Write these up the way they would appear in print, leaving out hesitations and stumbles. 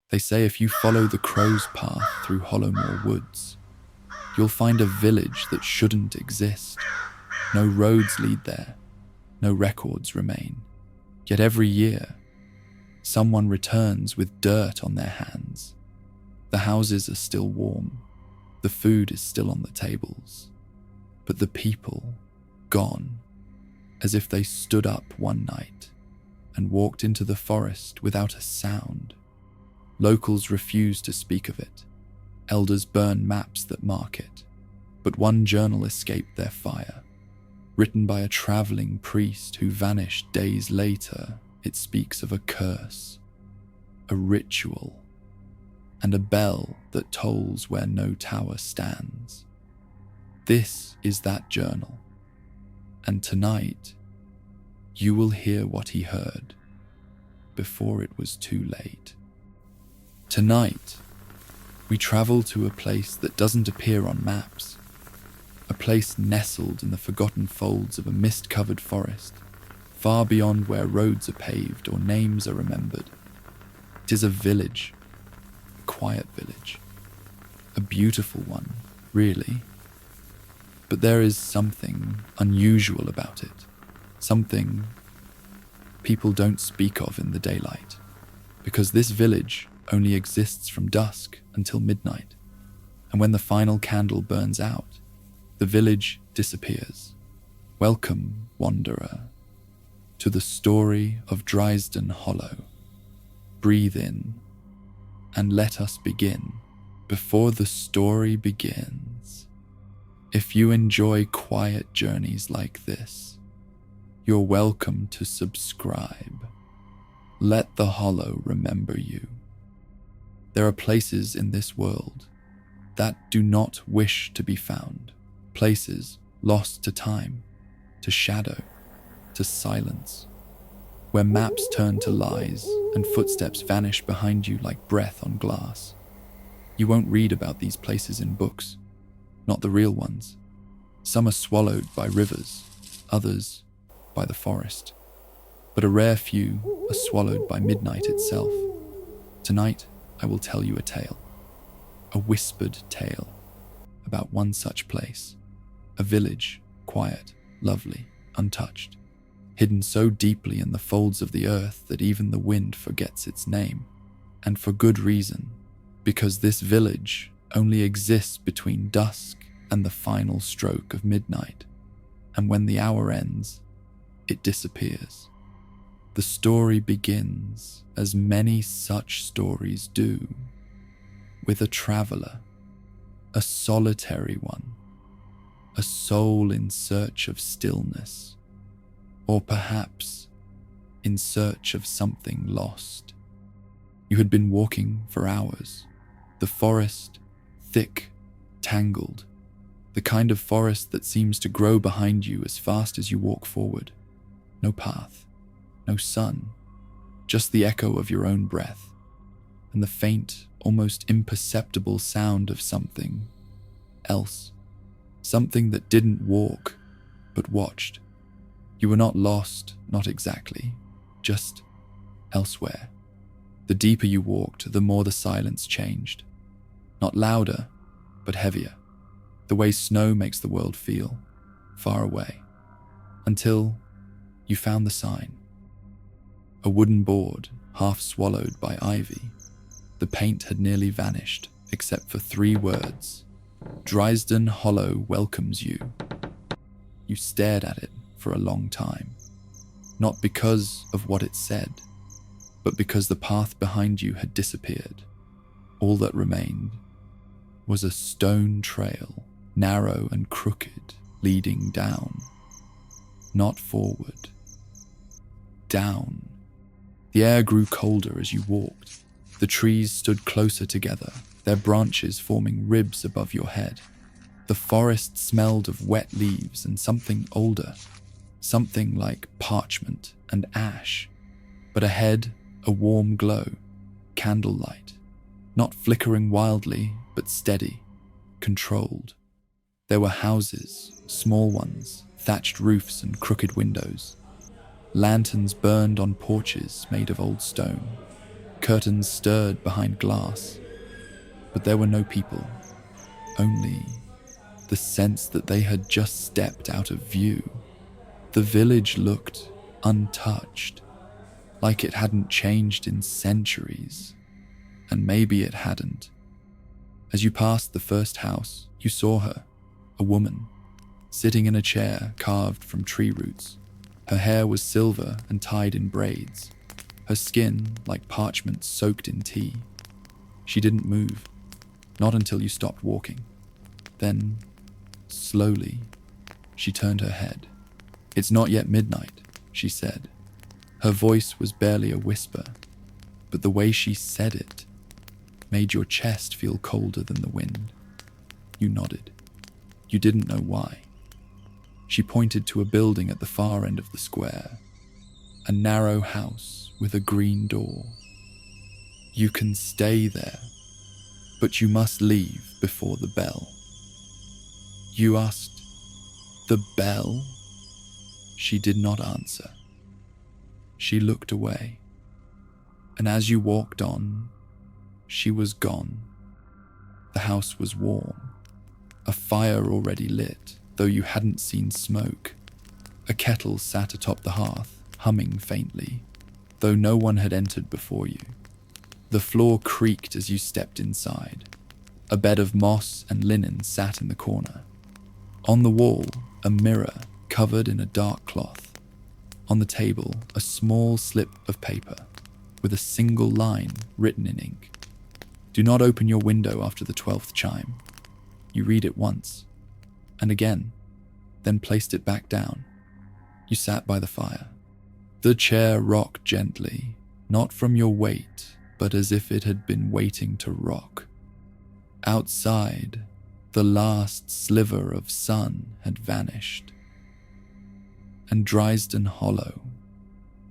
They say if you follow the crow's path through Hollowmoor Woods, you'll find a village that shouldn't exist. No roads lead there, no records remain. Yet every year, someone returns with dirt on their hands. The houses are still warm, the food is still on the tables, but the people, gone, as if they stood up one night and walked into the forest without a sound. Locals refuse to speak of it. Elders burn maps that mark it. But one journal escaped their fire. Written by a traveling priest who vanished days later, it speaks of a curse, a ritual, and a bell that tolls where no tower stands. This is that journal. And tonight, you will hear what he heard before it was too late. Tonight, we travel to a place that doesn't appear on maps, a place nestled in the forgotten folds of a mist-covered forest, far beyond where roads are paved or names are remembered. It is a village, a quiet village, a beautiful one, really. But there is something unusual about it, something people don't speak of in the daylight, because this village only exists from dusk until midnight, and when the final candle burns out, the village disappears. Welcome, wanderer, to the story of Dryasden Hollow. Breathe in, and let us begin before the story begins. If you enjoy quiet journeys like this, you're welcome to subscribe. Let the Hollow remember you. There are places in this world that do not wish to be found, places lost to time, to shadow, to silence, where maps turn to lies and footsteps vanish behind you like breath on glass. You won't read about these places in books, not the real ones. Some are swallowed by rivers, others by the forest, but a rare few are swallowed by midnight itself. Tonight, I will tell you a tale, a whispered tale about one such place, a village, quiet, lovely, untouched, hidden so deeply in the folds of the earth that even the wind forgets its name, and for good reason, because this village only exists between dusk and the final stroke of midnight, and when the hour ends, it disappears. The story begins, as many such stories do, with a traveler, a solitary one, a soul in search of stillness, or perhaps in search of something lost. You had been walking for hours, the forest, thick, tangled, the kind of forest that seems to grow behind you as fast as you walk forward. No path, no sun, just the echo of your own breath, and the faint, almost imperceptible sound of something else. Something that didn't walk, but watched. You were not lost, not exactly, just elsewhere. The deeper you walked, the more the silence changed. Not louder, but heavier. The way snow makes the world feel, far away. Until you found the sign. A wooden board, half swallowed by ivy. The paint had nearly vanished, except for 3 words. Dryasden Hollow welcomes you. You stared at it for a long time. Not because of what it said, but because the path behind you had disappeared. All that remained was a stone trail, narrow and crooked, leading down. Not forward. Down. The air grew colder as you walked. The trees stood closer together, their branches forming ribs above your head. The forest smelled of wet leaves and something older, something like parchment and ash. But ahead, a warm glow, candlelight, not flickering wildly, but steady, controlled. There were houses, small ones, thatched roofs and crooked windows. Lanterns burned on porches made of old stone. Curtains stirred behind glass, but there were no people, only the sense that they had just stepped out of view. The village looked untouched, like it hadn't changed in centuries, and maybe it hadn't. As you passed the first house, you saw her, a woman, sitting in a chair carved from tree roots. Her hair was silver and tied in braids, her skin like parchment soaked in tea. She didn't move, not until you stopped walking. Then, slowly, she turned her head. "It's not yet midnight," she said. Her voice was barely a whisper, but the way she said it made your chest feel colder than the wind. You nodded. You didn't know why. She pointed to a building at the far end of the square, a narrow house with a green door. "You can stay there, but you must leave before the bell." You asked, "The bell?" She did not answer. She looked away, and as you walked on, she was gone. The house was warm, a fire already lit, though you hadn't seen smoke. A kettle sat atop the hearth, humming faintly, though no one had entered before you. The floor creaked as you stepped inside. A bed of moss and linen sat in the corner. On the wall, a mirror covered in a dark cloth. On the table, a small slip of paper with a single line written in ink. "Do not open your window after the 12th chime." You read it once, and again, then placed it back down. You sat by the fire. The chair rocked gently, not from your weight, but as if it had been waiting to rock. Outside, the last sliver of sun had vanished, and Dryden Hollow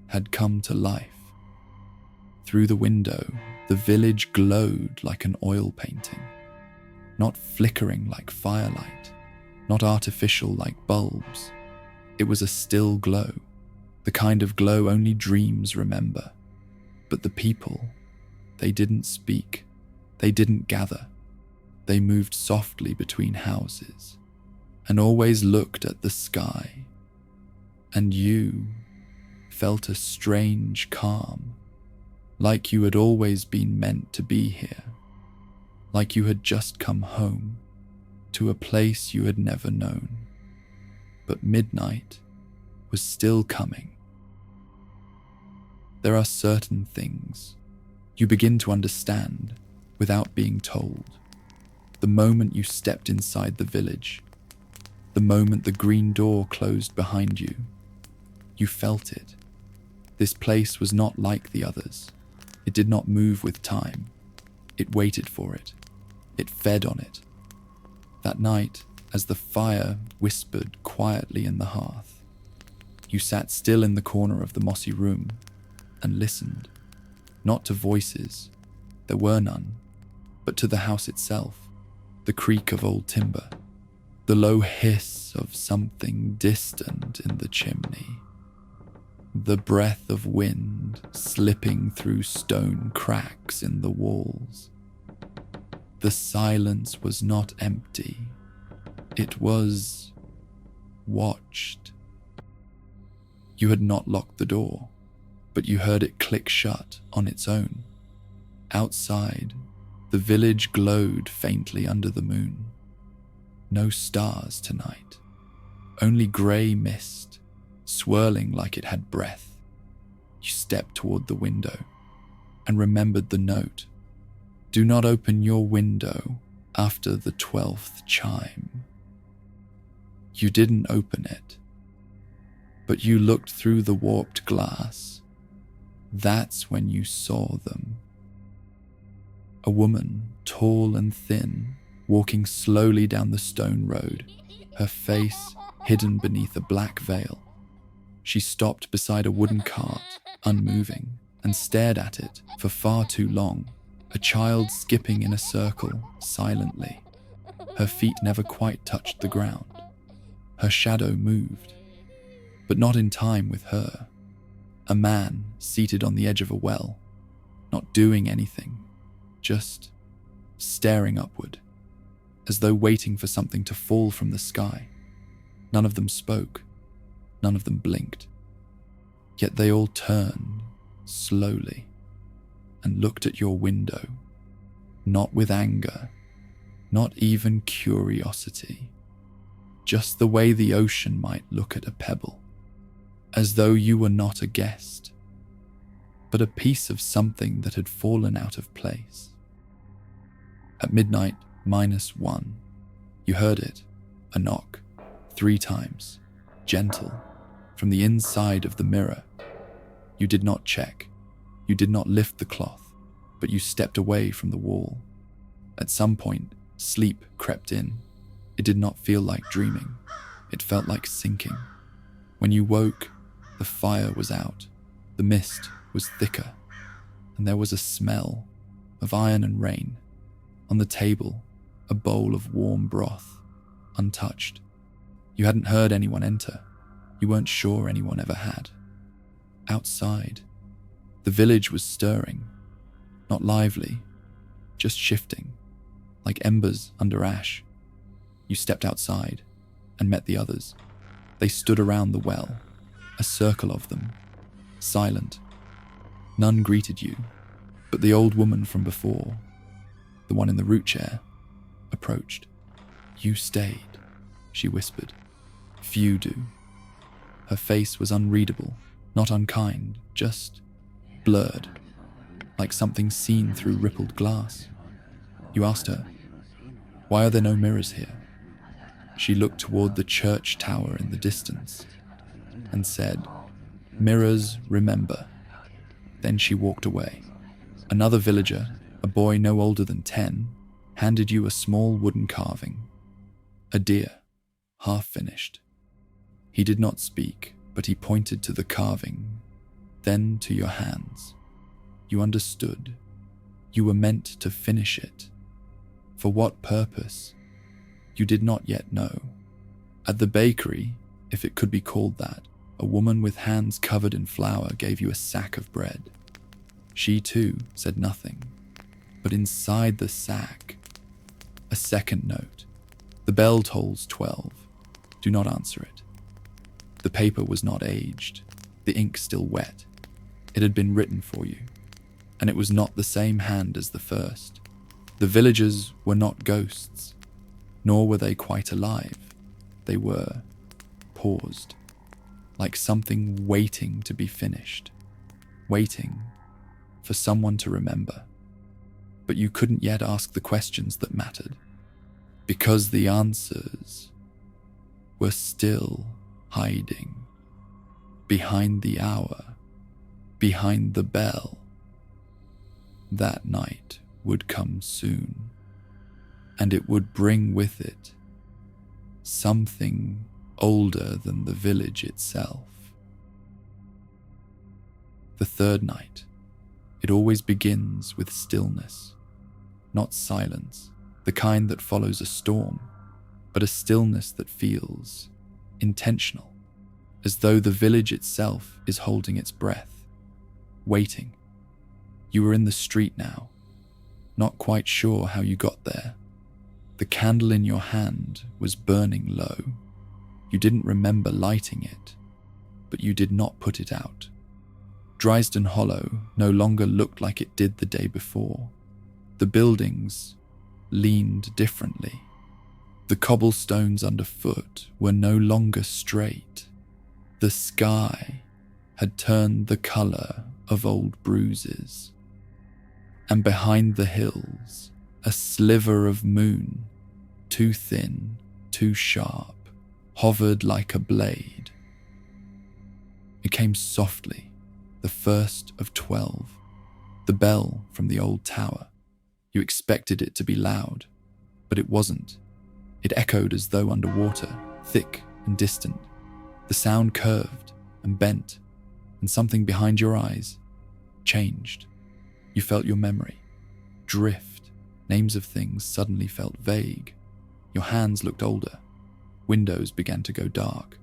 had come to life. Through the window, the village glowed like an oil painting, not flickering like firelight, not artificial like bulbs. It was a still glow, the kind of glow only dreams remember. But the people, they didn't speak, they didn't gather. They moved softly between houses and always looked at the sky. And you felt a strange calm, like you had always been meant to be here, like you had just come home to a place you had never known. But midnight was still coming. There are certain things you begin to understand without being told. The moment you stepped inside the village, the moment the green door closed behind you, you felt it. This place was not like the others. It did not move with time. It waited for it. It fed on it. That night, as the fire whispered quietly in the hearth, you sat still in the corner of the mossy room and listened, not to voices, there were none, but to the house itself, the creak of old timber, the low hiss of something distant in the chimney, the breath of wind slipping through stone cracks in the walls. The silence was not empty. It was watched. You had not locked the door, but you heard it click shut on its own. Outside, the village glowed faintly under the moon. No stars tonight, only grey mist, swirling like it had breath. You stepped toward the window and remembered the note. "Do not open your window after the 12th chime." You didn't open it, but you looked through the warped glass. That's when you saw them. A woman, tall and thin, walking slowly down the stone road, her face hidden beneath a black veil. She stopped beside a wooden cart, unmoving, and stared at it for far too long, a child skipping in a circle, silently. Her feet never quite touched the ground. Her shadow moved, but not in time with her. A man seated on the edge of a well, not doing anything, just staring upward, as though waiting for something to fall from the sky. None of them spoke, none of them blinked, yet they all turned slowly and looked at your window, not with anger, not even curiosity, just the way the ocean might look at a pebble, as though you were not a guest, but a piece of something that had fallen out of place. At midnight -1, you heard it, a knock, 3 times, gentle, from the inside of the mirror. You did not check, you did not lift the cloth, but you stepped away from the wall. At some point, sleep crept in. It did not feel like dreaming, it felt like sinking. When you woke, the fire was out, the mist was thicker, and there was a smell of iron and rain. On the table, a bowl of warm broth, untouched. You hadn't heard anyone enter. You weren't sure anyone ever had. Outside, the village was stirring, not lively, just shifting, like embers under ash. You stepped outside and met the others. They stood around the well, a circle of them, silent. None greeted you, but the old woman from before, the one in the root chair, approached. "You stayed," she whispered. "Few do." Her face was unreadable, not unkind, just blurred, like something seen through rippled glass. You asked her, "Why are there no mirrors here?" She looked toward the church tower in the distance and said, "Mirrors remember." Then she walked away. Another villager, a boy no older than 10, handed you a small wooden carving, a deer, half finished. He did not speak, but he pointed to the carving, then to your hands. You understood. You were meant to finish it. For what purpose? You did not yet know. At the bakery, if it could be called that, a woman with hands covered in flour gave you a sack of bread. She too said nothing, but inside the sack, a second note. The bell tolls 12. Do not answer it. The paper was not aged, the ink still wet. It had been written for you, and it was not the same hand as the first. The villagers were not ghosts, nor were they quite alive. They were paused, like something waiting to be finished, waiting for someone to remember. But you couldn't yet ask the questions that mattered, because the answers were still hiding behind the hour, behind the bell. That night would come soon, and it would bring with it something older than the village itself. The third night, it always begins with stillness, not silence, the kind that follows a storm, but a stillness that feels intentional, as though the village itself is holding its breath, waiting. You were in the street now, not quite sure how you got there. The candle in your hand was burning low. You didn't remember lighting it, but you did not put it out. Drisden Hollow no longer looked like it did the day before. The buildings leaned differently. The cobblestones underfoot were no longer straight. The sky had turned the color of old bruises. And behind the hills, a sliver of moon, too thin, too sharp, hovered like a blade. It came softly, the first of 12, the bell from the old tower. You expected it to be loud, but it wasn't. It echoed as though underwater, thick and distant. The sound curved and bent, and something behind your eyes changed. You felt your memory drift. Names of things suddenly felt vague. Your hands looked older. Windows began to go dark,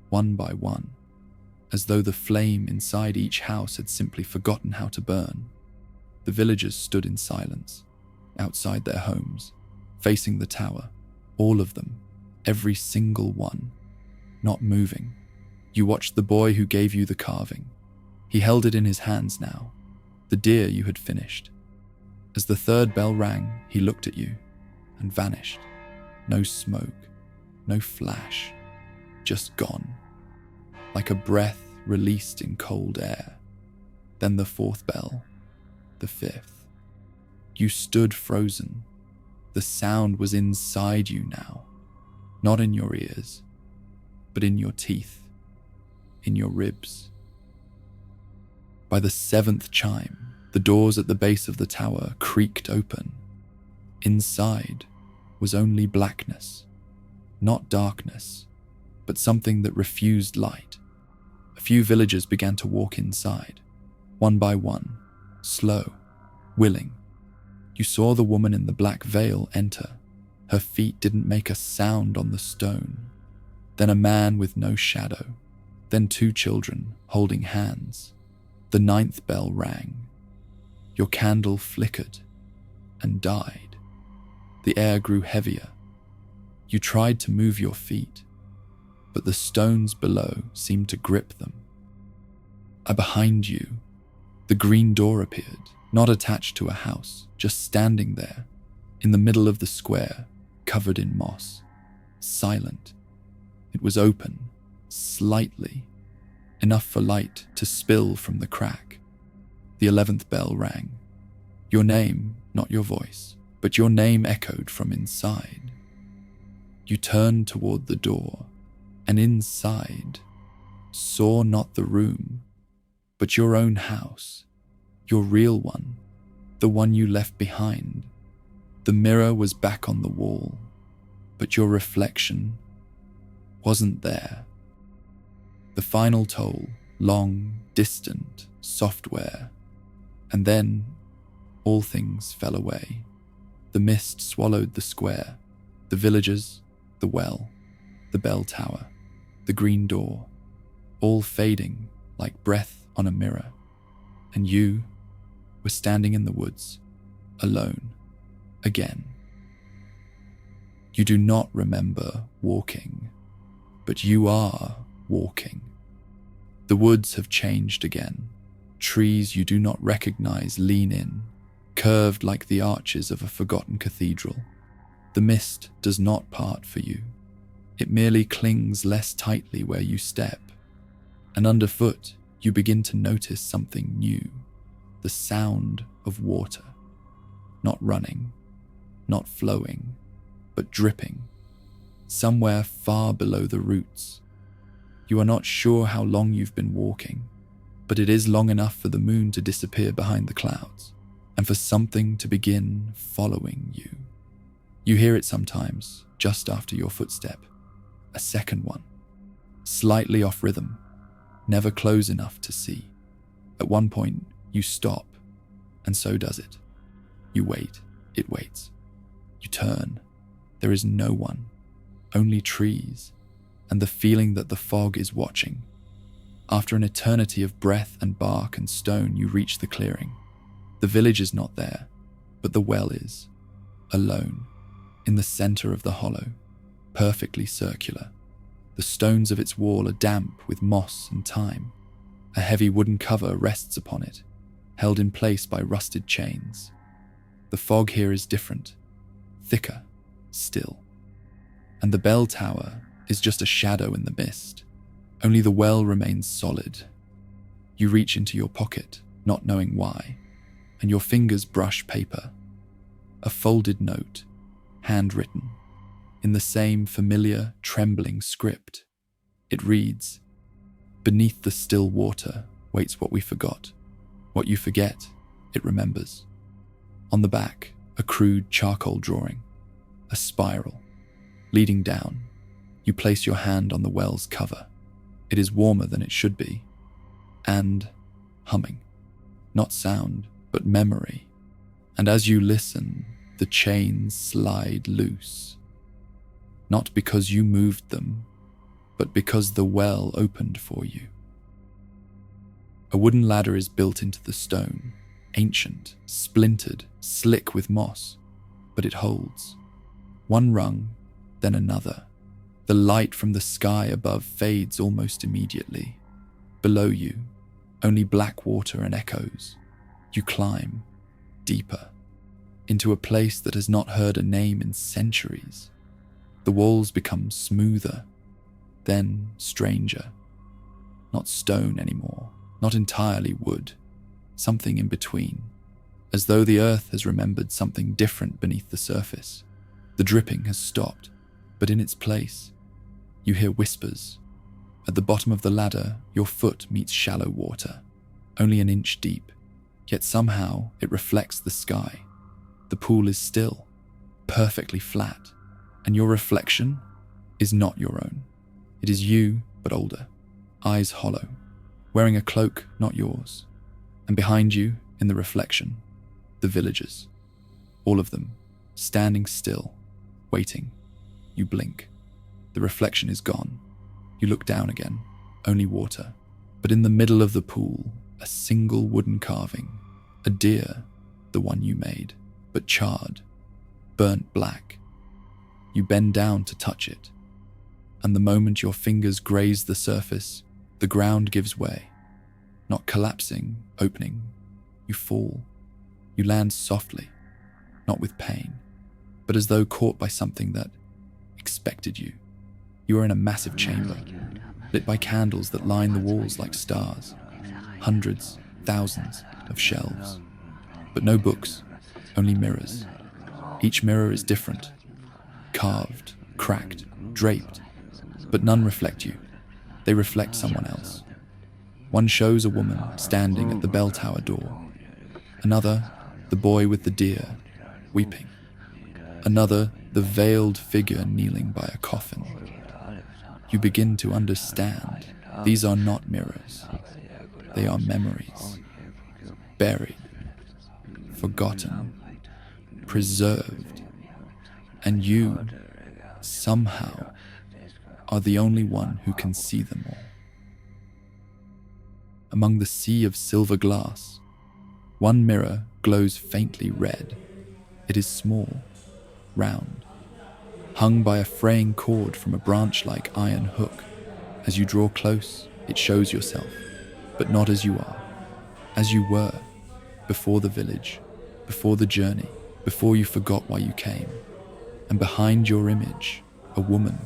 one by one, as though the flame inside each house had simply forgotten how to burn. The villagers stood in silence, outside their homes, facing the tower, all of them, every single one, not moving. You watched the boy who gave you the carving. He held it in his hands now, the deer you had finished. As the third bell rang, he looked at you and vanished. No smoke, no flash, just gone, like a breath released in cold air. Then the fourth bell, the fifth. You stood frozen. The sound was inside you now, not in your ears, but in your teeth, in your ribs. By the seventh chime, the doors at the base of the tower creaked open. Inside was only blackness, not darkness, but something that refused light. A few villagers began to walk inside, one by one, slow, willing. You saw the woman in the black veil enter. Her feet didn't make a sound on the stone. Then a man with no shadow. Then two children holding hands. The ninth bell rang. Your candle flickered and died. The air grew heavier. You tried to move your feet, but the stones below seemed to grip them. Behind you, the green door appeared, not attached to a house, just standing there, in the middle of the square, covered in moss, silent. It was open, slightly, enough for light to spill from the crack. The 11th bell rang. Your name, not your voice, but your name echoed from inside. You turned toward the door, and inside, saw not the room, but your own house, your real one, the one you left behind. The mirror was back on the wall, but your reflection wasn't there. The final toll, long, distant, software, and then all things fell away. The mist swallowed the square, the villagers, the well, the bell tower, the green door, all fading like breath on a mirror. And you were standing in the woods, alone, again. You do not remember walking, but you are walking. The woods have changed again. Trees you do not recognize lean in, curved like the arches of a forgotten cathedral. The mist does not part for you. It merely clings less tightly where you step. And underfoot, you begin to notice something new. The sound of water. Not running, not flowing, but dripping. Somewhere far below the roots. You are not sure how long you've been walking, but it is long enough for the moon to disappear behind the clouds, and for something to begin following you. You hear it sometimes, just after your footstep. A second one, slightly off rhythm, never close enough to see. At one point, you stop, and so does it. You wait, it waits. You turn, there is no one, only trees, and the feeling that the fog is watching. After an eternity of breath and bark and stone, you reach the clearing. The village is not there, but the well is, alone, in the center of the hollow, perfectly circular. The stones of its wall are damp with moss and time. A heavy wooden cover rests upon it, held in place by rusted chains. The fog here is different, thicker, still. And the bell tower is just a shadow in the mist. Only the well remains solid. You reach into your pocket, not knowing why, and your fingers brush paper. A folded note, handwritten, in the same familiar, trembling script. It reads, "Beneath the still water waits what we forgot. What you forget, it remembers." On the back, a crude charcoal drawing, a spiral, leading down. You place your hand on the well's cover. It is warmer than it should be, and humming. Not sound, but memory. And as you listen, the chains slide loose. Not because you moved them, but because the well opened for you. A wooden ladder is built into the stone. ancient, splintered, slick with moss, but it holds. One rung, then another. The light from the sky above fades almost immediately. Below you, only black water and echoes. You climb, deeper, into a place that has not heard a name in centuries. The walls become smoother, then stranger. Not stone anymore, not entirely wood, something in between, as though the earth has remembered something different beneath the surface. The dripping has stopped, but in its place, you hear whispers. At the bottom of the ladder, your foot meets shallow water, only an inch deep, yet somehow it reflects the sky. The pool is still, perfectly flat, and your reflection is not your own. It is you, but older, eyes hollow, wearing a cloak not yours. And behind you, in the reflection, the villagers, all of them, standing still, waiting. You blink. The reflection is gone. You look down again, only water. But in the middle of the pool, a single wooden carving, a deer, the one you made, but charred, burnt black. You bend down to touch it, and the moment your fingers graze the surface, the ground gives way. Not collapsing, opening. You fall. You land softly, not with pain, but as though caught by something that expected you. You are in a massive chamber, lit by candles that line the walls like stars. Hundreds, thousands of shelves. But no books, only mirrors. Each mirror is different. Carved, cracked, draped. But none reflect you. They reflect someone else. One shows a woman standing at the bell tower door. Another, the boy with the deer, weeping. Another, the veiled figure kneeling by a coffin. You begin to understand. These are not mirrors. They are memories. Buried, forgotten, preserved. And you, somehow, are the only one who can see them all. Among the sea of silver glass, one mirror glows faintly red. It is small, round, hung by a fraying cord from a branch-like iron hook. As you draw close, it shows yourself, but not as you are, as you were, before the village, before the journey, before you forgot why you came. And behind your image, a woman,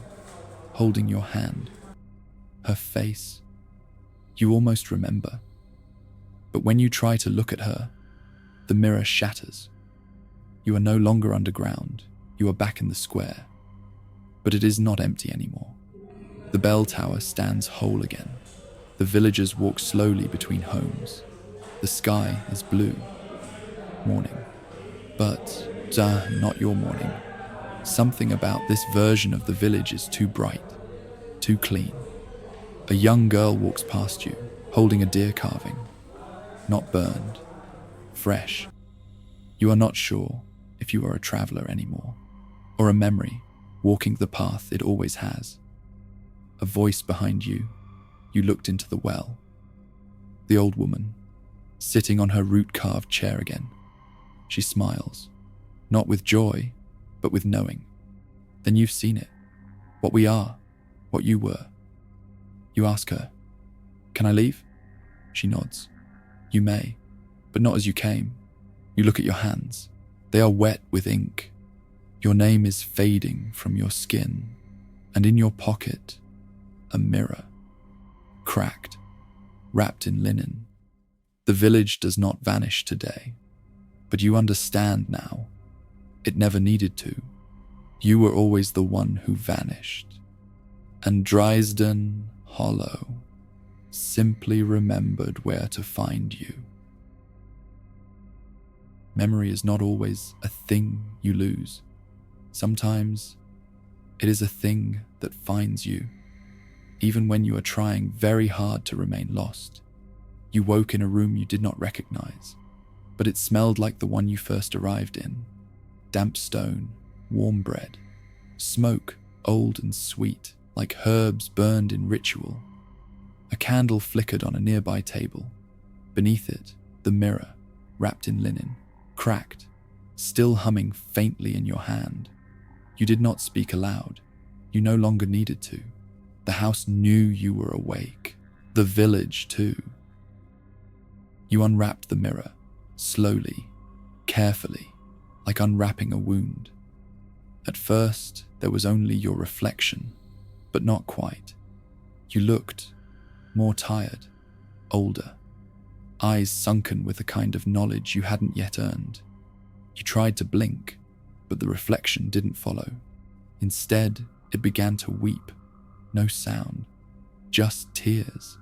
holding your hand. Her face, you almost remember. But when you try to look at her, the mirror shatters. You are no longer underground, you are back in the square. But it is not empty anymore. The bell tower stands whole again. The villagers walk slowly between homes. The sky is blue. Morning. But, not your morning. Something about this version of the village is too bright, too clean. A young girl walks past you, holding a deer carving. Not burned. Fresh. You are not sure if you are a traveler anymore, or a memory walking the path it always has. A voice behind you. You looked into the well. The old woman, sitting on her root-carved chair again. She smiles, not with joy, but with knowing. Then you've seen it. What we are, what you were. You ask her, "Can I leave?" She nods. You may, but not as you came. You look at your hands. They are wet with ink. Your name is fading from your skin, and in your pocket, a mirror, cracked, wrapped in linen. The village does not vanish today, but you understand now. It never needed to. You were always the one who vanished. And Dresden Hollow simply remembered where to find you. Memory is not always a thing you lose. Sometimes it is a thing that finds you, even when you are trying very hard to remain lost. You woke in a room you did not recognize, but it smelled like the one you first arrived in. Damp stone, warm bread, smoke old and sweet, like herbs burned in ritual. A candle flickered on a nearby table. Beneath it, the mirror, wrapped in linen, cracked, still humming faintly in your hand. You did not speak aloud. You no longer needed to. The house knew you were awake. The village, too. You unwrapped the mirror, slowly, carefully, like unwrapping a wound. At first, there was only your reflection, but not quite. You looked more tired, older, eyes sunken with a kind of knowledge you hadn't yet earned. You tried to blink, but the reflection didn't follow. Instead, it began to weep. No sound, just tears.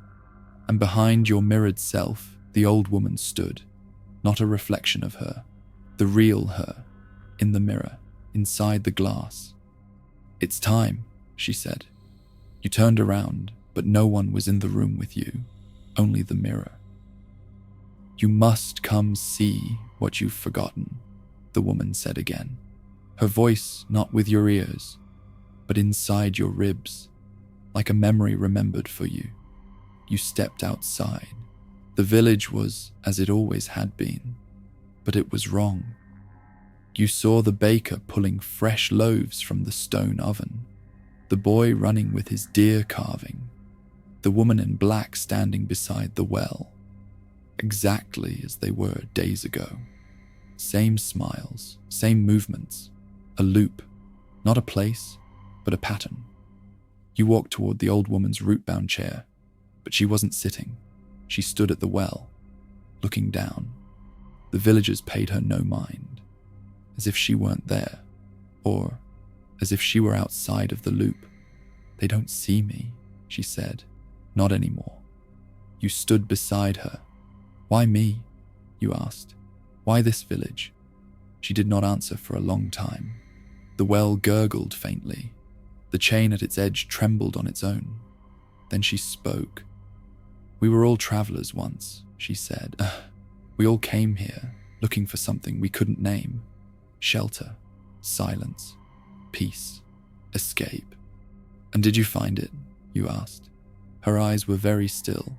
And behind your mirrored self, the old woman stood, not a reflection of her, the real her, in the mirror, inside the glass. "It's time," she said. You turned around, but no one was in the room with you, only the mirror. "You must come see what you've forgotten," the woman said again, her voice not with your ears, but inside your ribs, like a memory remembered for you. You stepped outside. The village was as it always had been, but it was wrong. You saw the baker pulling fresh loaves from the stone oven, the boy running with his deer carving, the woman in black standing beside the well, exactly as they were days ago. Same smiles, same movements, a loop, not a place, but a pattern. You walked toward the old woman's root-bound chair, but she wasn't sitting. She stood at the well, looking down. The villagers paid her no mind, as if she weren't there, or as if she were outside of the loop. "They don't see me," she said. "Not anymore." You stood beside her. "Why me?" you asked. "Why this village?" She did not answer for a long time. The well gurgled faintly. The chain at its edge trembled on its own. Then she spoke. "We were all travelers once," she said. "We all came here, looking for something we couldn't name. Shelter, silence, peace, escape. And did you find it?" you asked. Her eyes were very still.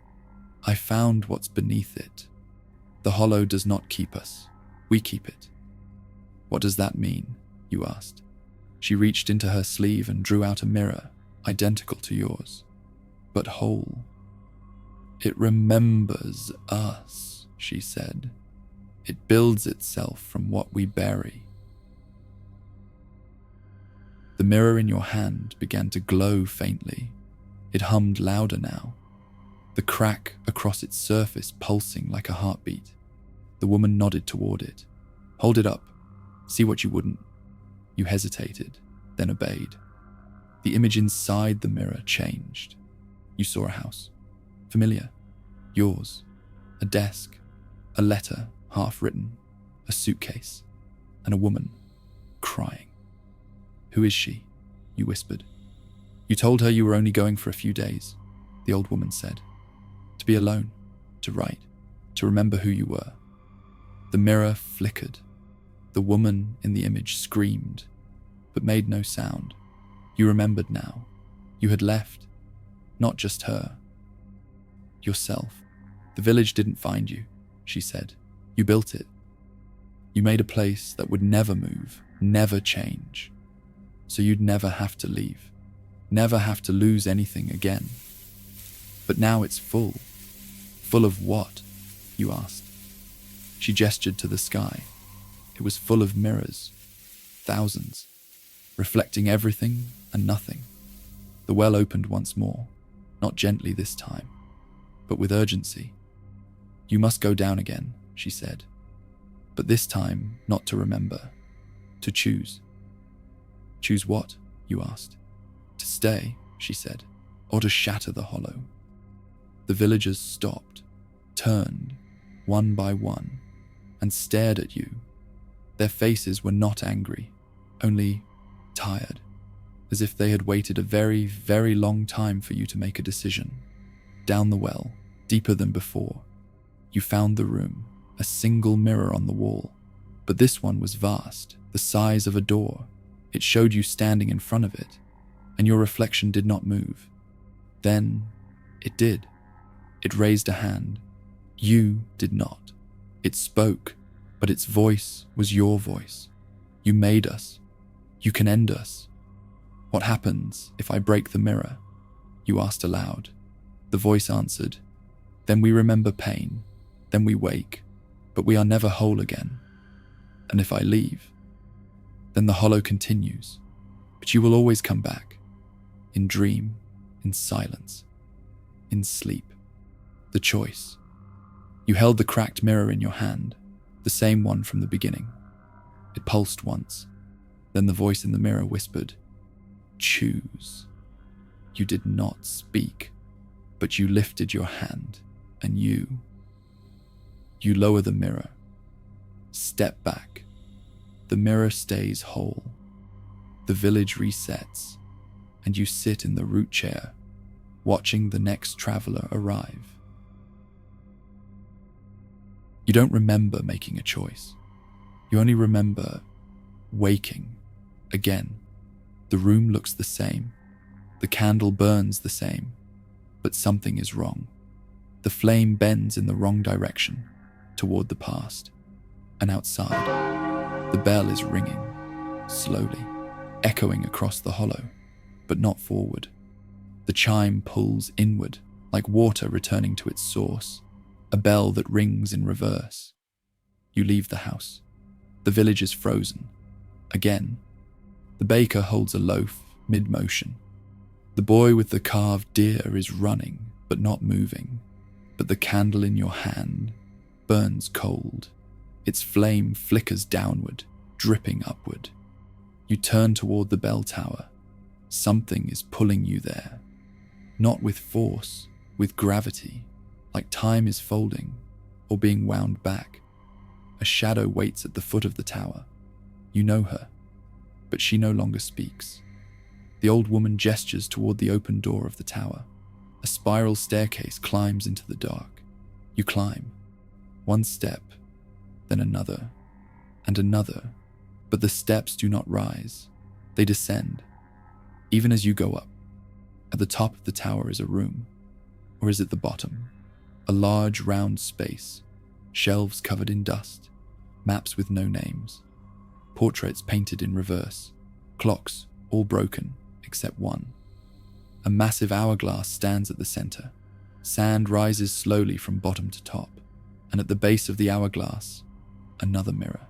"I found what's beneath it. The hollow does not keep us. We keep it." "What does that mean?" you asked. She reached into her sleeve and drew out a mirror, identical to yours, but whole. "It remembers us," she said. "It builds itself from what we bury." The mirror in your hand began to glow faintly. It hummed louder now, the crack across its surface pulsing like a heartbeat. The woman nodded toward it. "Hold it up. See what you wouldn't." You hesitated, then obeyed. The image inside the mirror changed. You saw a house. Familiar. Yours. A desk. A letter, half written. A suitcase. And a woman, crying. "Who is she?" you whispered. "You told her you were only going for a few days," the old woman said. "To be alone, to write, to remember who you were." The mirror flickered. The woman in the image screamed, but made no sound. You remembered now. You had left. Not just her. Yourself. "The village didn't find you," she said. "You built it. You made a place that would never move, never change. So you'd never have to leave. Never have to lose anything again. But now it's full. Full of what?" you asked. She gestured to the sky. It was full of mirrors. Thousands. Reflecting everything and nothing. The well opened once more. Not gently this time, but with urgency. "You must go down again," she said. "But this time not to remember. To choose." "Choose what?" you asked. "To stay," she said, "or to shatter the hollow." The villagers stopped, turned, one by one, and stared at you. Their faces were not angry, only tired, as if they had waited a very, very long time for you to make a decision. Down the well, deeper than before, you found the room, a single mirror on the wall. But this one was vast, the size of a door. It showed you standing in front of it, and your reflection did not move. Then, it did. It raised a hand. You did not. It spoke, but its voice was your voice. You made us. You can end us. What happens if I break the mirror? You asked aloud. The voice answered, then we remember pain, then we wake, but we are never whole again. And if I leave, then the hollow continues, but you will always come back, in dream, in silence, in sleep. The choice. You held the cracked mirror in your hand, the same one from the beginning. It pulsed once, then the voice in the mirror whispered, choose. You did not speak, but you lifted your hand, and you lower the mirror. Step back. The mirror stays whole. The village resets, and you sit in the root chair, watching the next traveler arrive. You don't remember making a choice. You only remember waking again. The room looks the same. The candle burns the same, but something is wrong. The flame bends in the wrong direction, toward the past. And outside, the bell is ringing, slowly, echoing across the hollow, but not forward. The chime pulls inward, like water returning to its source, a bell that rings in reverse. You leave the house. The village is frozen. Again, the baker holds a loaf mid-motion. The boy with the carved deer is running, but not moving. But the candle in your hand burns cold. Its flame flickers downward, dripping upward. You turn toward the bell tower. Something is pulling you there. Not with force, with gravity, like time is folding or being wound back. A shadow waits at the foot of the tower. You know her, but she no longer speaks. The old woman gestures toward the open door of the tower. A spiral staircase climbs into the dark. You climb. One step, then another, and another, but the steps do not rise. They descend. Even as you go up, at the top of the tower is a room. Or is it the bottom? A large round space, shelves covered in dust, maps with no names, portraits painted in reverse, clocks all broken except one. A massive hourglass stands at the center. Sand rises slowly from bottom to top, and at the base of the hourglass, another mirror.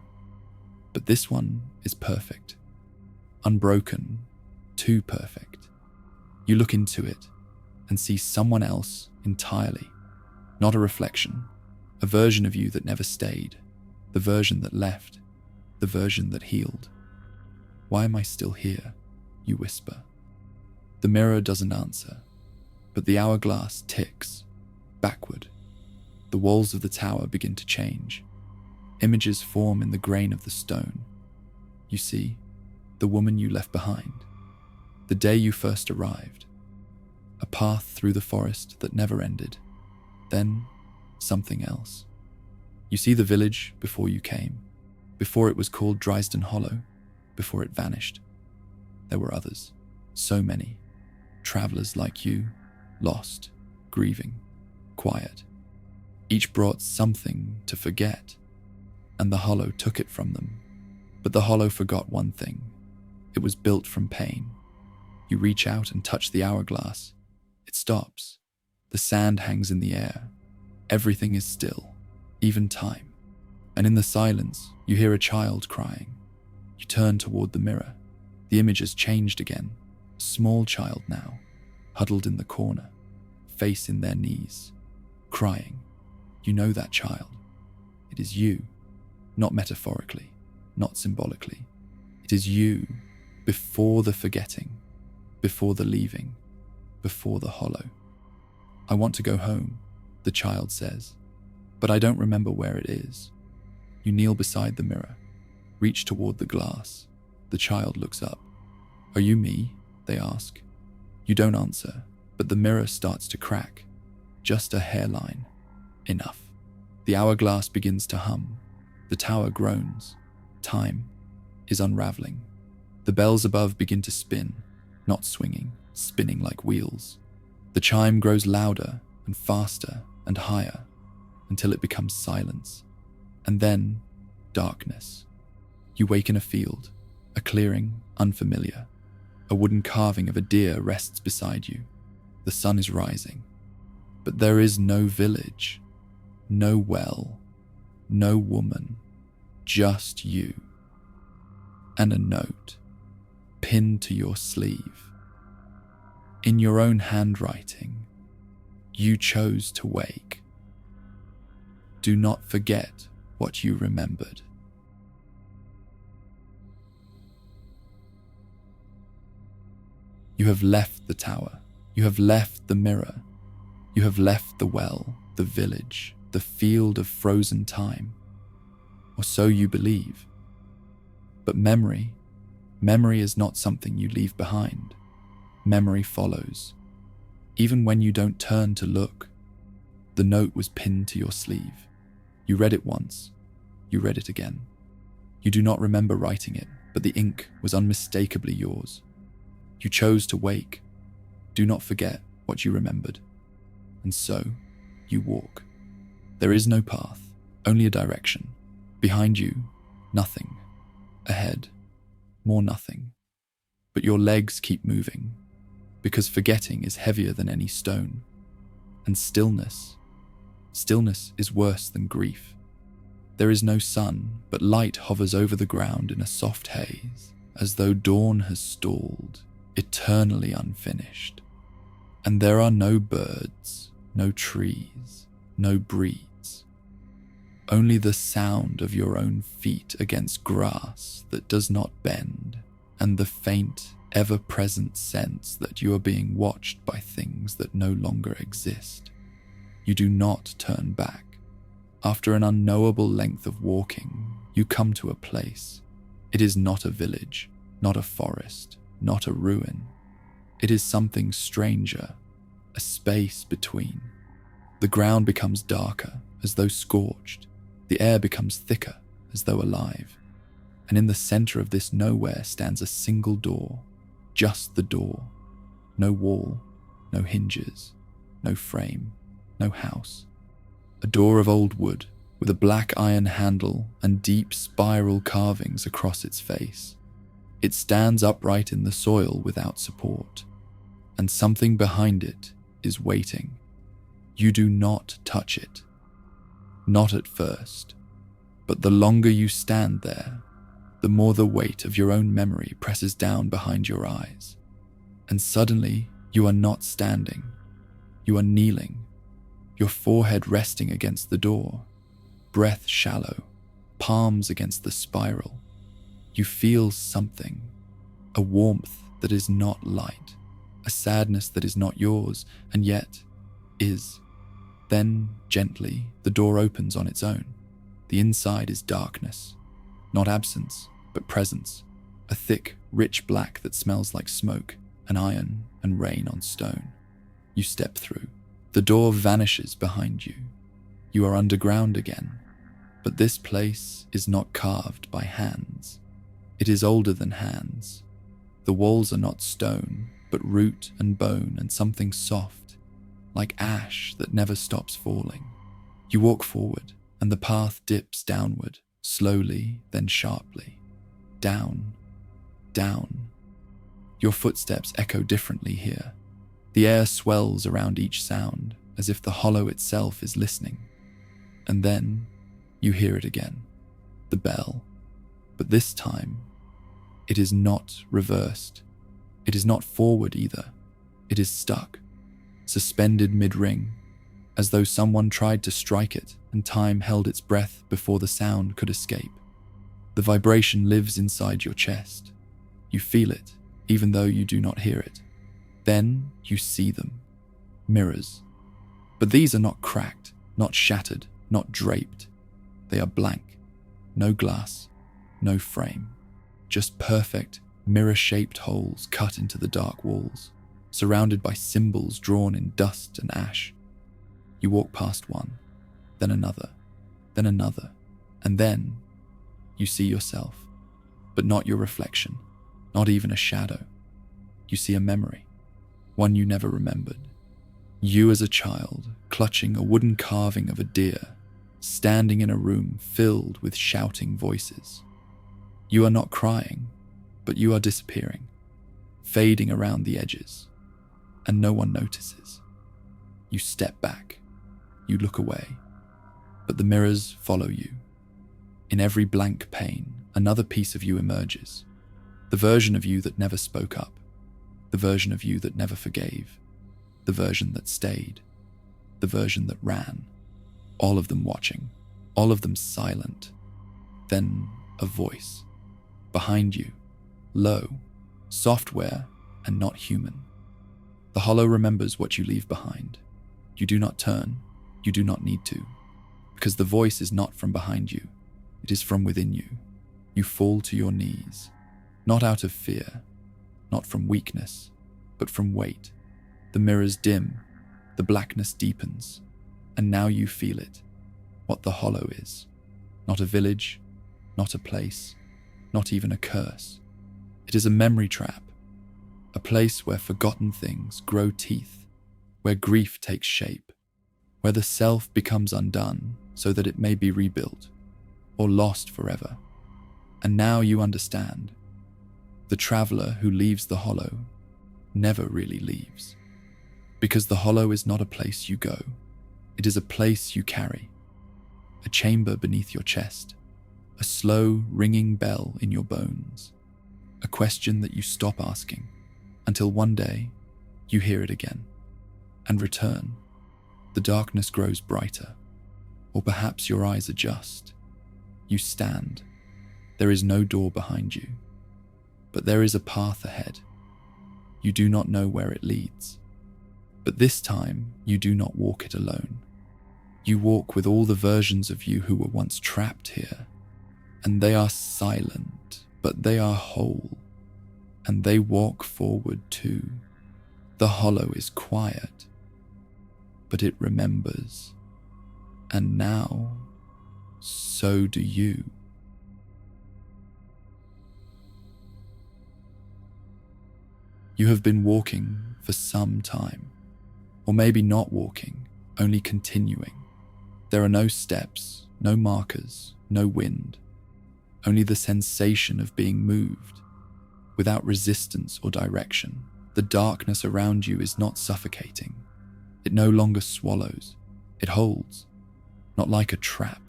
But this one is perfect. Unbroken, too perfect. You look into it and see someone else entirely. Not a reflection, a version of you that never stayed, the version that left, the version that healed. Why am I still here? You whisper. The mirror doesn't answer, but the hourglass ticks, backward. The walls of the tower begin to change. Images form in the grain of the stone. You see, the woman you left behind, the day you first arrived, a path through the forest that never ended. Then, something else. You see the village before you came, before it was called Drisden Hollow, before it vanished. There were others, so many, travelers like you, lost, grieving, quiet. Each brought something to forget, and the hollow took it from them. But the hollow forgot one thing. It was built from pain. You reach out and touch the hourglass. It stops. The sand hangs in the air. Everything is still, even time. And in the silence, you hear a child crying. You turn toward the mirror. The image has changed again. A small child now, huddled in the corner, face in their knees, crying. You know that child. It is you, not metaphorically, not symbolically. It is you, before the forgetting, before the leaving, before the hollow. I want to go home, the child says, but I don't remember where it is. You kneel beside the mirror, reach toward the glass. The child looks up. Are you me? They ask. You don't answer, but the mirror starts to crack. Just a hairline. Enough. The hourglass begins to hum. The tower groans. Time is unraveling. The bells above begin to spin, not swinging, spinning like wheels. The chime grows louder and faster and higher until it becomes silence. And then, darkness. You wake in a field, a clearing, unfamiliar. A wooden carving of a deer rests beside you. The sun is rising. But there is no village, no well, no woman, just you. And a note, pinned to your sleeve. In your own handwriting, you chose to wake. Do not forget what you remembered. You have left the tower. You have left the mirror. You have left the well, the village, the field of frozen time. Or so you believe. But memory is not something you leave behind. Memory follows. Even when you don't turn to look, the note was pinned to your sleeve. You read it once. You read it again. You do not remember writing it, but the ink was unmistakably yours. You chose to wake. Do not forget what you remembered. And so, you walk. There is no path, only a direction. Behind you, nothing. Ahead, more nothing. But your legs keep moving, because forgetting is heavier than any stone. And stillness is worse than grief. There is no sun, but light hovers over the ground in a soft haze, as though dawn has stalled, eternally unfinished. And there are no birds, no trees, no breeze. Only the sound of your own feet against grass that does not bend, and the faint, ever-present sense that you are being watched by things that no longer exist. You do not turn back. After an unknowable length of walking, you come to a place. It is not a village, not a forest, not a ruin. It is something stranger, a space between. The ground becomes darker, as though scorched. The air becomes thicker, as though alive. And in the center of this nowhere stands a single door, just the door. No wall, no hinges, no frame, no house. A door of old wood, with a black iron handle and deep spiral carvings across its face. It stands upright in the soil without support, and something behind it is waiting. You do not touch it. Not at first, but the longer you stand there, the more the weight of your own memory presses down behind your eyes. And suddenly, you are not standing. You are kneeling, your forehead resting against the door, breath shallow, palms against the spiral. You feel something, a warmth that is not light, a sadness that is not yours, and yet is. Then, gently, the door opens on its own. The inside is darkness, not absence, but presence, a thick, rich black that smells like smoke, and iron and rain on stone. You step through. The door vanishes behind you. You are underground again, but this place is not carved by hands. It is older than hands. The walls are not stone, but root and bone and something soft, like ash that never stops falling. You walk forward, and the path dips downward, slowly, then sharply. Down, down. Your footsteps echo differently here. The air swells around each sound, as if the hollow itself is listening. And then, you hear it again. The bell. But this time, it is not reversed. It is not forward either. It is stuck, suspended mid-ring, as though someone tried to strike it and time held its breath before the sound could escape. The vibration lives inside your chest. You feel it, even though you do not hear it. Then you see them. Mirrors. But these are not cracked, not shattered, not draped. They are blank. No glass, no frame. Just perfect, mirror-shaped holes cut into the dark walls, surrounded by symbols drawn in dust and ash. You walk past one, then another, and then you see yourself, but not your reflection, not even a shadow. You see a memory, one you never remembered. You as a child, clutching a wooden carving of a deer, standing in a room filled with shouting voices. You are not crying, but you are disappearing, fading around the edges, and no one notices. You step back, you look away, but the mirrors follow you. In every blank pane, another piece of you emerges. The version of you that never spoke up, the version of you that never forgave, the version that stayed, the version that ran, all of them watching, all of them silent. Then a voice, behind you, low, software and not human. The hollow remembers what you leave behind. You do not turn, you do not need to, because the voice is not from behind you, it is from within you. You fall to your knees, not out of fear, not from weakness, but from weight. The mirrors dim, the blackness deepens, and now you feel it, what the hollow is. Not a village, not a place, not even a curse. It is a memory trap, a place where forgotten things grow teeth, where grief takes shape, where the self becomes undone so that it may be rebuilt, or lost forever. And now you understand. The traveler who leaves the hollow never really leaves. Because the hollow is not a place you go, it is a place you carry. A chamber beneath your chest, a slow ringing bell in your bones, a question that you stop asking until one day you hear it again and return. The darkness grows brighter, or perhaps your eyes adjust. You stand. There is no door behind you, but there is a path ahead. You do not know where it leads, but this time you do not walk it alone. You walk with all the versions of you who were once trapped here, and they are silent, but they are whole, and they walk forward too. The hollow is quiet, but it remembers, and now, so do you. You have been walking for some time, or maybe not walking, only continuing. There are no steps, no markers, no wind, only the sensation of being moved, without resistance or direction. The darkness around you is not suffocating. It no longer swallows, it holds, not like a trap,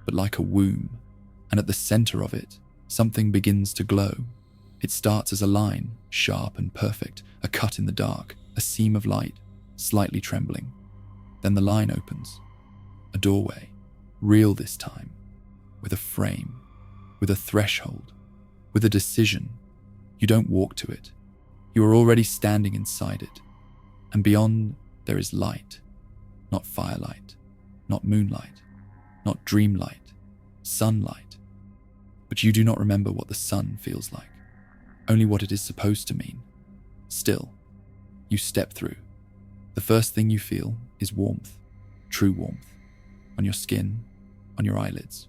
but like a womb, and at the center of it, something begins to glow. It starts as a line, sharp and perfect, a cut in the dark, a seam of light, slightly trembling. Then the line opens. A doorway, real this time, with a frame, with a threshold, with a decision. You don't walk to it. You are already standing inside it. And beyond, there is light. Not firelight, not moonlight, not dreamlight, sunlight. But you do not remember what the sun feels like, only what it is supposed to mean. Still, you step through. The first thing you feel is warmth, true warmth, on your skin, on your eyelids,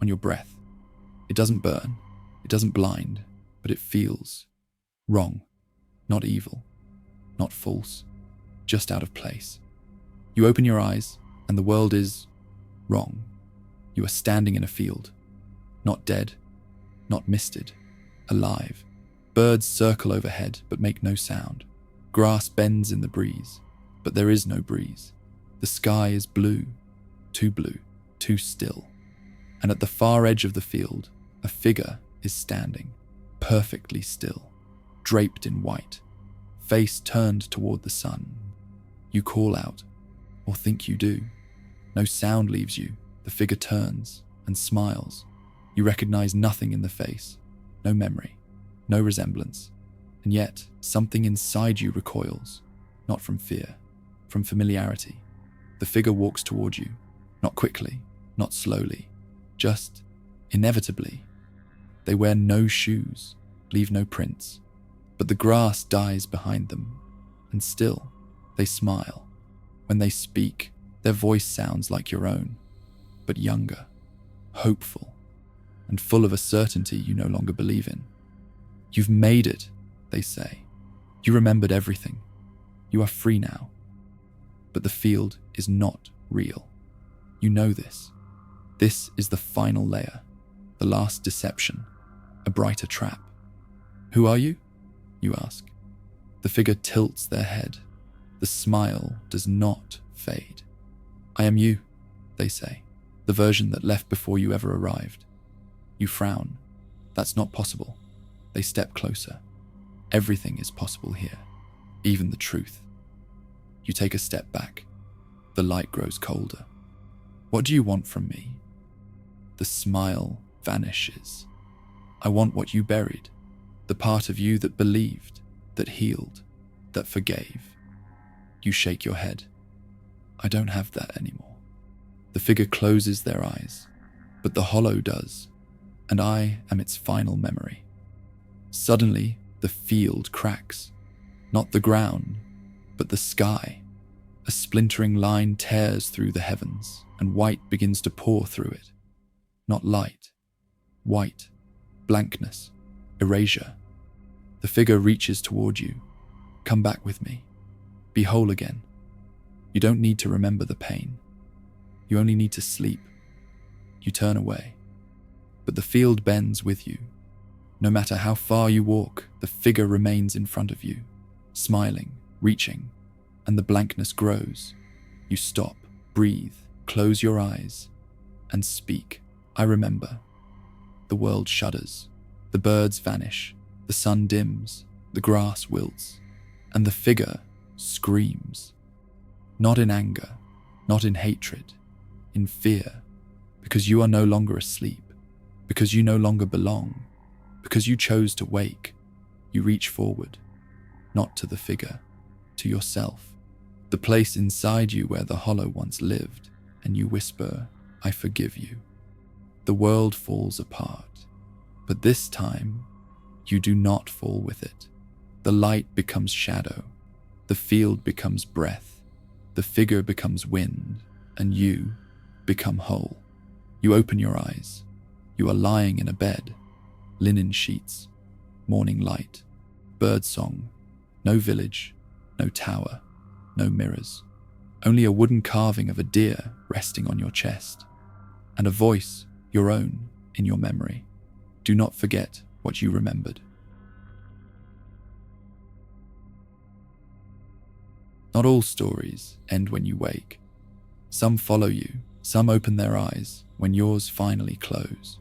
on your breath. It doesn't burn, it doesn't blind, but it feels wrong, not evil, not false, just out of place. You open your eyes and the world is wrong. You are standing in a field, not dead, not misted, alive. Birds circle overhead but make no sound. Grass bends in the breeze, but there is no breeze. The sky is blue, too still. And at the far edge of the field, a figure is standing, perfectly still, draped in white, face turned toward the sun. You call out, or think you do. No sound leaves you. The figure turns and smiles. You recognize nothing in the face, no memory, no resemblance. And yet, something inside you recoils, not from fear, from familiarity. The figure walks toward you, not quickly, not slowly, just inevitably. They wear no shoes, leave no prints, but the grass dies behind them, and still, they smile. When they speak, their voice sounds like your own, but younger, hopeful, and full of a certainty you no longer believe in. You've made it, they say. You remembered everything. You are free now. But the field is not real. You know this. This is the final layer, the last deception, a brighter trap. Who are you? You ask. The figure tilts their head. The smile does not fade. I am you, they say, the version that left before you ever arrived. You frown. That's not possible. They step closer. Everything is possible here, even the truth. You take a step back. The light grows colder. What do you want from me? The smile vanishes. I want what you buried, the part of you that believed, that healed, that forgave. You shake your head. I don't have that anymore. The figure closes their eyes, but the hollow does, and I am its final memory. Suddenly, the field cracks. Not the ground, but the sky. A splintering line tears through the heavens, and white begins to pour through it. Not light. White. Blankness. Erasure. The figure reaches toward you. Come back with me. Be whole again. You don't need to remember the pain. You only need to sleep. You turn away. But the field bends with you. No matter how far you walk, the figure remains in front of you, smiling, reaching, and the blankness grows. You stop, breathe, close your eyes, and speak. I remember. The world shudders. The birds vanish. The sun dims. The grass wilts. And the figure screams. Not in anger, not in hatred, in fear, because you are no longer asleep, because you no longer belong, because you chose to wake. You reach forward, not to the figure, to yourself, the place inside you where the hollow once lived, and you whisper, I forgive you. The world falls apart, but this time, you do not fall with it. The light becomes shadow, the field becomes breath, the figure becomes wind, and you become whole. You open your eyes. You are lying in a bed, linen sheets, morning light, bird song, no village, no tower, no mirrors, only a wooden carving of a deer resting on your chest, and a voice, your own, in your memory. Do not forget what you remembered. Not all stories end when you wake. Some follow you, some open their eyes when yours finally close.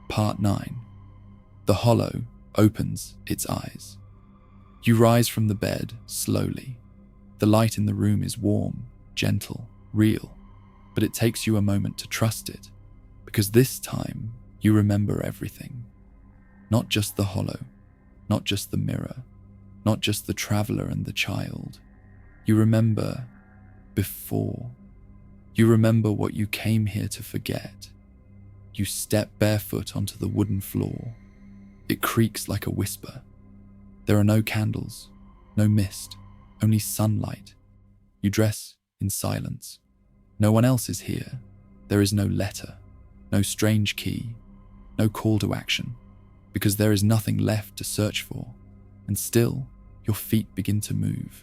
Part 9. The hollow opens its eyes. You rise from the bed slowly. The light in the room is warm, gentle, real, but it takes you a moment to trust it, because this time you remember everything. Not just the hollow, not just the mirror, not just the traveler and the child. You remember before. You remember what you came here to forget. You step barefoot onto the wooden floor. It creaks like a whisper. There are no candles, no mist, only sunlight. You dress in silence. No one else is here. There is no letter, no strange key, no call to action, because there is nothing left to search for. And still, your feet begin to move.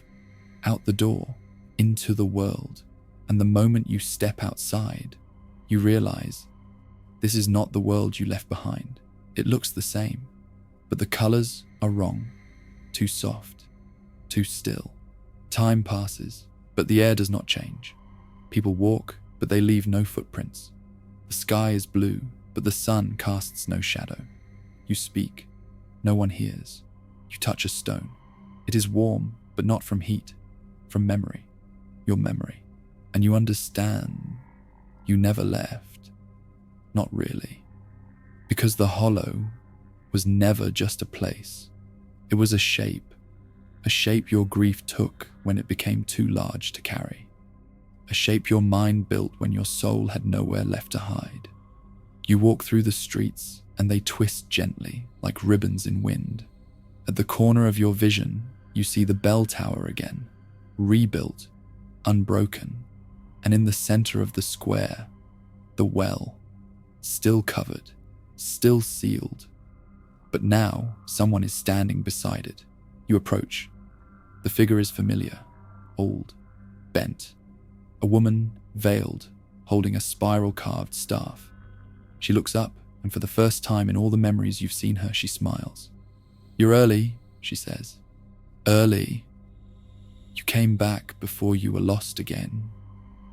Out the door, into the world, and the moment you step outside, you realize this is not the world you left behind. It looks the same, but the colors are wrong, too soft, too still. Time passes, but the air does not change. People walk, but they leave no footprints. The sky is blue, but the sun casts no shadow. You speak, no one hears. You touch a stone. It is warm, but not from heat. From memory, your memory, and you understand you never left. Not really. Because the hollow was never just a place. It was a shape your grief took when it became too large to carry, a shape your mind built when your soul had nowhere left to hide. You walk through the streets and they twist gently like ribbons in wind. At the corner of your vision, you see the bell tower again, rebuilt, unbroken, and in the center of the square, the well, still covered, still sealed. But now someone is standing beside it. You approach. The figure is familiar, old, bent, a woman veiled, holding a spiral-carved staff. She looks up, and for the first time in all the memories you've seen her, she smiles. "You're early," she says. "Early. You came back before you were lost again."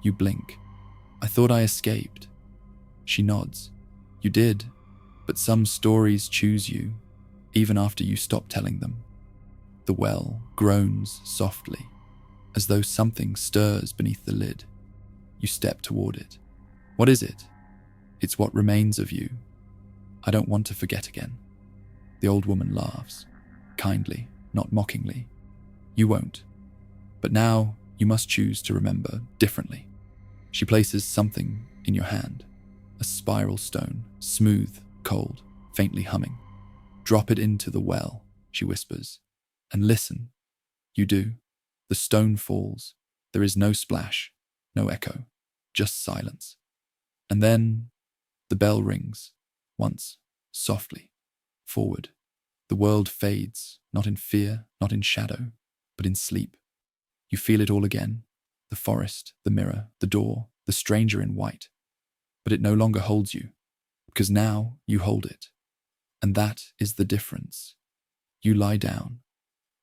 You blink. "I thought I escaped." She nods. "You did, but some stories choose you, even after you stop telling them." The well groans softly, as though something stirs beneath the lid. You step toward it. "What is it?" "It's what remains of you. I don't want to forget again." The old woman laughs, kindly, not mockingly. "You won't. But now you must choose to remember differently." She places something in your hand, a spiral stone, smooth, cold, faintly humming. "Drop it into the well," she whispers, "and listen." You do. The stone falls. There is no splash, no echo, just silence. And then the bell rings, once, softly, forward. The world fades, not in fear, not in shadow, but in sleep. You feel it all again, the forest, the mirror, the door, the stranger in white. But it no longer holds you, because now you hold it. And that is the difference. You lie down.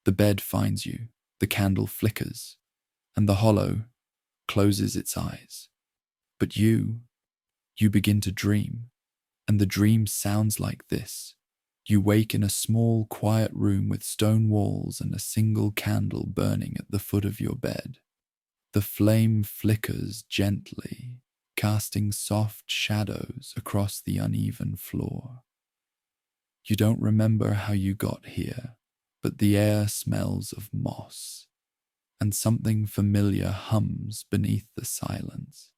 The bed finds you, the candle flickers, and the hollow closes its eyes. But you begin to dream, and the dream sounds like this. You wake in a small, quiet room with stone walls and a single candle burning at the foot of your bed. The flame flickers gently, casting soft shadows across the uneven floor. You don't remember how you got here, but the air smells of moss, and something familiar hums beneath the silence.